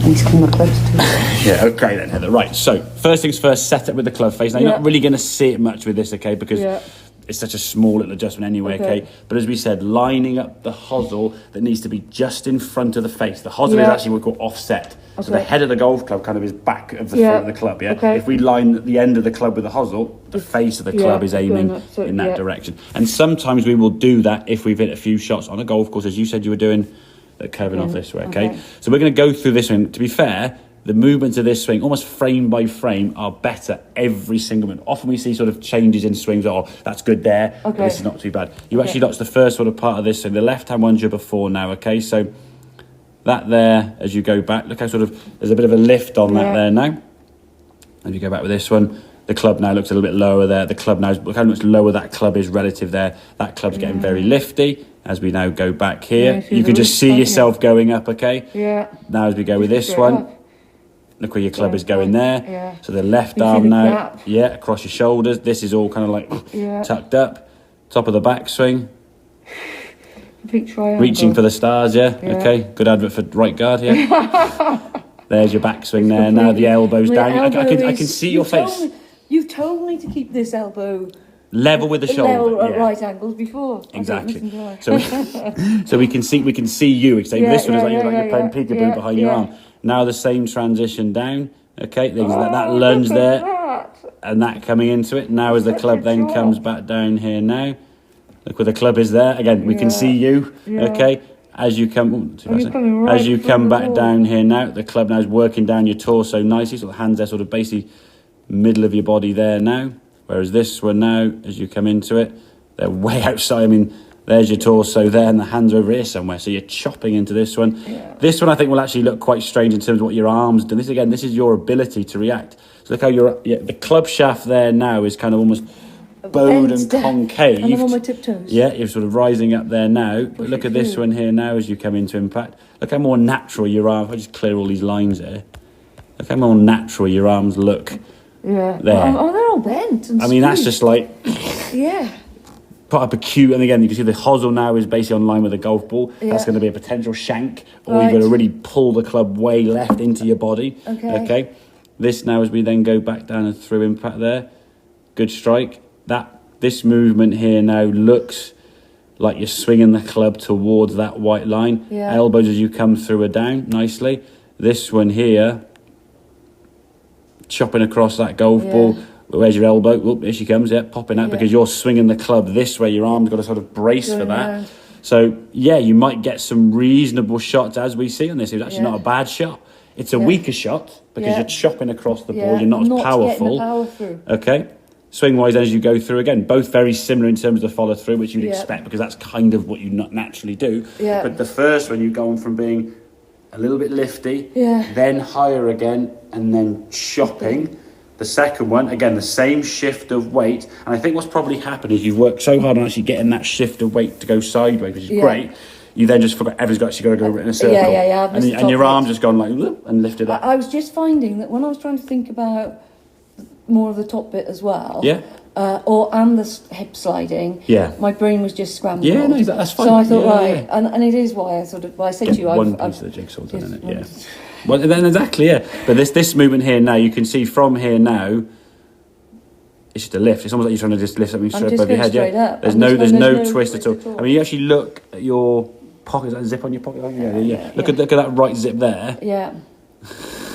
He's coming close to me. Yeah, okay then, Heather. Right, so first things first, set up with the club face. Now, you're not really going to see it much with this, okay, because it's such a small little adjustment anyway, okay? But as we said, lining up the hosel that needs to be just in front of the face. The hosel is actually what we call offset. So the head of the golf club kind of is back of the front of the club, If we line the end of the club with the hosel, the face of the club is aiming in that direction. And sometimes we will do that if we've hit a few shots on a golf course, as you said you were doing, curving off this way, okay? So we're going to go through this one. To be fair, the movements of this swing, almost frame by frame, are better every single minute. Often we see sort of changes in swings. Oh, that's good there, but this is not too bad. You actually watch the first sort of part of this. So the left-hand one's your before now, okay? So that there, as you go back, look how sort of, there's a bit of a lift on that there now. As you go back with this one, the club now looks a little bit lower there. The club now, look how much lower that club is relative there. That club's getting very lifty. As we now go back here, you can just see yourself going up, okay? Now as we go with this one, look where your club is going there. So the left arm now, across your shoulders. This is all kind of like tucked up. Top of the backswing. Reaching for the stars, okay. Good advert for right guard here. There's your backswing there. Now the elbow's down. I can see your face. You've told me to keep this elbow level with the shoulder, level at right angles before. Exactly. So we can see you. This one is like you're playing peekaboo behind your arm. Now the same transition down. Okay, there's that lunge there, and that coming into it. Now as the club then comes back down here now. Look where the club is there. Again, we can see you. Okay. As you come, as you come back down here now, the club now is working down your torso nicely. So the hands are sort of basically middle of your body there now. Whereas this one now, as you come into it, they're way outside. I mean, there's your torso there and the hands are over here somewhere. So you're chopping into this one. This one I think will actually look quite strange in terms of what your arms do. This is your ability to react. So look how the club shaft there now is kind of almost bowed and concave. And I'm on my tiptoes. Yeah, you're sort of rising up there now. But look at this one here now as you come into impact. Look how more natural your arms. If I just clear all these lines here. Look how more natural your arms look. There. Oh, they're all bent. And that's just like. Put up a cue, and again you can see the hosel now is basically on line with a golf ball. That's going to be a potential shank, or you've got to really pull the club way left into your body. Okay. This now as we then go back down and through impact there. Good strike. This movement here now looks like you're swinging the club towards that white line. Elbows as you come through are down nicely. This one here, chopping across that golf ball. Where's your elbow? Oh, here she comes, popping out because you're swinging the club this way. Your arm's got to sort of brace for that. So, you might get some reasonable shots as we see on this. It's actually not a bad shot. It's a weaker shot because you're chopping across the ball. You're not as powerful. Getting the power through. Okay. Swing-wise, as you go through, again, both very similar in terms of follow-through, which you'd expect because that's kind of what you not naturally do. But the first one, you've gone from being a little bit lifty, then higher again, and then chopping. The second one, again, the same shift of weight. And I think what's probably happened is you've worked so hard on actually getting that shift of weight to go sideways, which is great. You then just forgot everyone's actually got to go in a circle. And your arm's just gone like, and lifted up. I was just finding that when I was trying to think about more of the top bit as well, and the hip sliding, my brain was just scrambled. That's fine. So I thought, and it is why I said to you, one piece of the jigsaw done it. Well, then exactly, But this movement here now, you can see from here now, it's just a lift. It's almost like you're trying to just lift something straight above your head. Up. There's no twist at all. I mean, you actually look at your pocket. Is that a zip on your pocket? Look at that right zip there.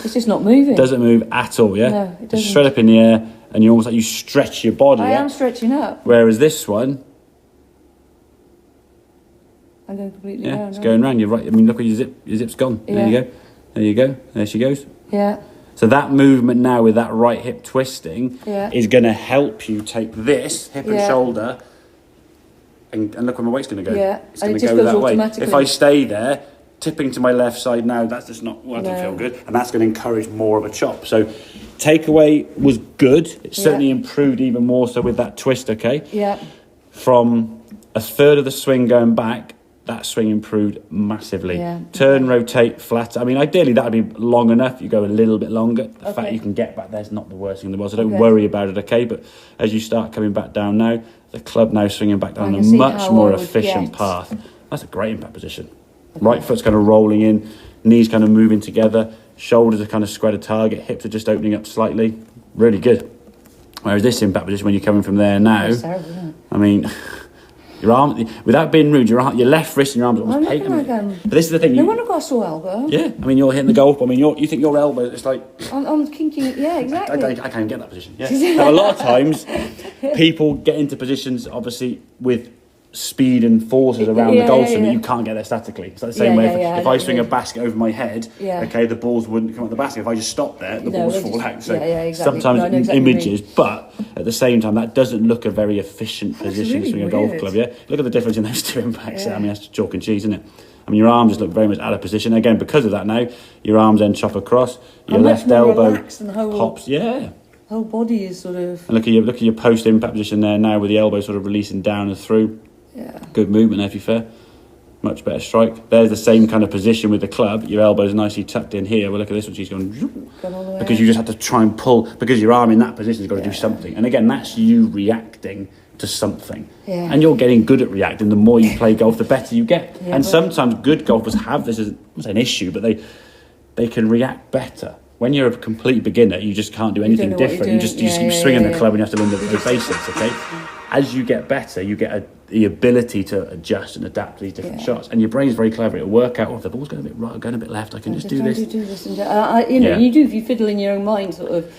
It's just not moving. Doesn't move at all, No, it doesn't. It's straight up in the air, and you almost like you stretch your body. I am stretching up. Whereas this one, I'm going completely round. It's going round. You're right. I mean, look where your zip's gone. There you go. There she goes. So that movement now with that right hip twisting is going to help you take this hip and shoulder, and look where my weight's going to go. It's going to go that way. If I stay there, tipping to my left side now, that's just not, that doesn't feel good, and that's going to encourage more of a chop. So takeaway was good. It certainly improved even more so with that twist, From a third of the swing going back, that swing improved massively. Turn, rotate, flat. I mean, ideally that would be long enough. You go a little bit longer. The fact you can get back there is not the worst thing in the world. So don't worry about it, okay? But as you start coming back down now, the club now swinging back down a much more efficient path. That's a great impact position. Right foot's kind of rolling in, knees kind of moving together. shoulders are kind of square to target, hips are just opening up slightly. Really good. Whereas this impact position, when you're coming from there now, I mean, your arm, without being rude, your left wrist and your arms are almost painting. But this is the thing. No wonder I've got a sore elbow. Yeah, I mean, you're hitting the golf. I mean, you think your elbow, it's like... I'm kinking it, yeah, exactly. I can't even get that position. Yeah. Now, a lot of times, people get into positions, obviously, with speed and forces around the golf swing that you can't get there statically. It's like the same way if I swing a basket over my head, okay, the balls wouldn't come at the basket. If I just stop there, the balls fall out. So exactly. sometimes images, but at the same time, that doesn't look a very efficient position to swing a golf club. Yeah, look at the difference in those two impacts. I mean, that's chalk and cheese, isn't it? I mean, your arms just look very much out of position. Again, because of that now, your arms then chop across, your left elbow pops. Yeah. Whole body is sort of... And look at your post-impact position there now with the elbow sort of releasing down and through. Yeah. Good movement there, to be fair. Much better strike. There's the same kind of position with the club. Your elbow's nicely tucked in here. Well, look at this one. She's going because you just have to try and pull, because your arm in that position has got to do something. And again, that's you reacting to something. Yeah. And you're getting good at reacting. The more you play golf, the better you get. Yeah, and sometimes good golfers have this as an issue, but they can react better. When you're a complete beginner, you just can't do anything different. You just keep swinging the club and you have to learn the basics, okay? As you get better, you get the ability to adjust and adapt to these different shots. And your brain's very clever. It'll work out, if the ball's going a bit right, going a bit left, I can just do this. You do if you fiddle in your own mind, sort of.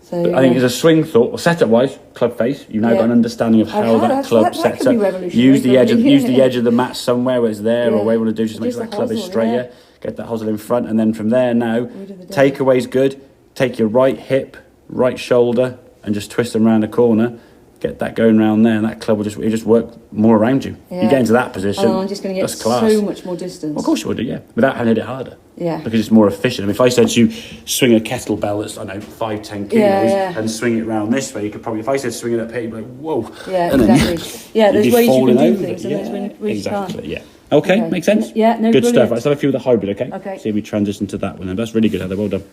So, I think as a swing thought, or setup-wise, club face, you've now got an understanding of how that club sets up. Use the edge of the mat somewhere where it's there, or where you want to do, just make sure that club is straighter. Get that hosel in front, and then from there now, takeaway's good. Take your right hip, right shoulder, and just twist them around the corner. Get that going around there, and that club will just work more around you. You get into that position. I'm just going to get so much more distance. Well, of course you would do, yeah, without having to hit it harder. Yeah, because it's more efficient. I mean, if I said to you, swing a kettlebell that's 5-10 kilos and swing it around this way, you could probably. If I said swing it up here, you'd be like, whoa. Yeah, exactly. Yeah, there's ways you can do things, and there's ways you can't. Yeah. Okay, makes sense? Yeah, no, good brilliant. stuff. Let's have a few with the hybrid, okay? Okay. See if we transition to that one. And that's really good, Heather. Well done.